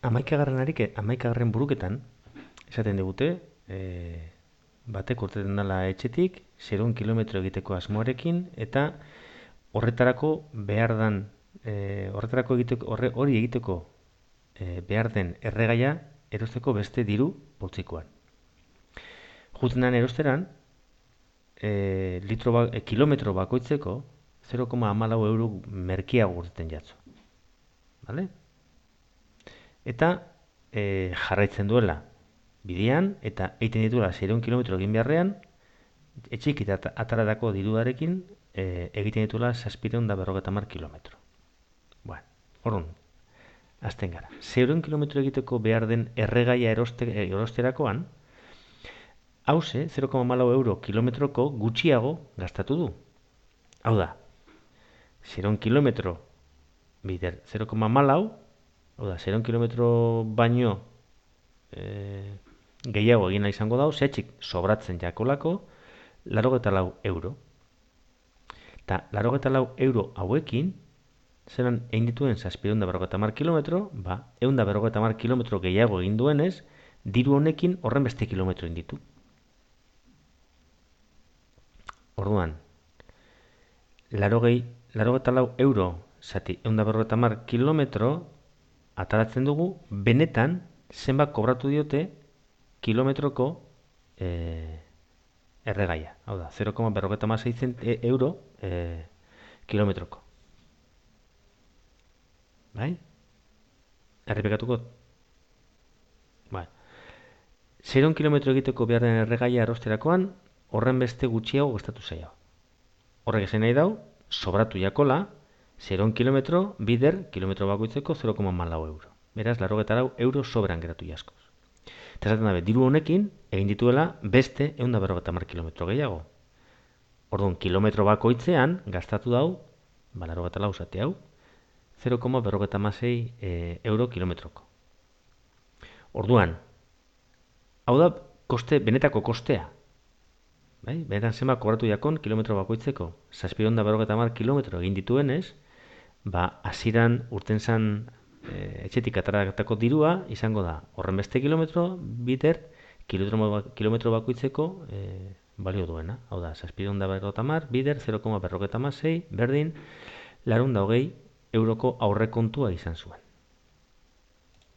Amaikagarren buruketan, esaten digute, batek urteten dela etxetik, 0 kilometro egiteko asmoarekin, eta horretarako behar dan, hori egiteko behar den erregaia erosteko beste diru poltsikoan. Jutenan erosteran, kilometro bakoitzeko 0,14 euro merkiago urteten jatzu. Vale? Eta jarraitzen duela bidean, eta egiten dituela 0 kilometro egin beharrean, etxik eta ataradako dirudarekin egiten dituela 750 kilometro. Bueno, orduan, azten gara. 0 kilometro egiteko behar den erregaia erosterakoan, hauze 0,14 euro kilometroko gutxiago gastatu du. Hau da, 0 kilometro bider 0,14, hau da, 0 kilometro baino gehiago egina izango dau, zehatxik sobratzen jakolako, 84 euro. Eta 84 euro hauekin, zelan egin dituen 750 kilometro, 150 kilometro gehiago egin duenez, diru honekin horren beste kilometro egin ditu. Orduan, 84 euro zati 150 kilometro ataratzen dugu, benetan zenbat kobratu diote kilometroko erregaia. Hau da, 0,56 euro kilometroko. Bai? Errepikatuko? Bai. 0 kilometro egiteko behar den erregaia erosterakoan, horren beste gutxiago gastatu zaio. Horrek esan nahi dau, sobratu jakola, 0 kilometro bider kilometro bakoitzeko 0,14 euro. Beraz, 84 euro sobran geratu jaskoz. Eta esaten dabe, diru honekin egin dituela beste 150 kilometro gehiago. Orduan, kilometro bakoitzean gastatu dau, 84 zati hau, 0,56 euro kilometroko. Orduan, hau da benetako kostea. Bai? Benetan zenbat kobratu jakon kilometro bakoitzeko 750 kilometro egin dituenez, hasieran urten zan etxetik ataratako dirua izango da horren beste kilometro bider kilometro bakoitzeko balio duena. Hau da, 750 bider 0,56 berdin 420 euroko aurrekontua izan zuen.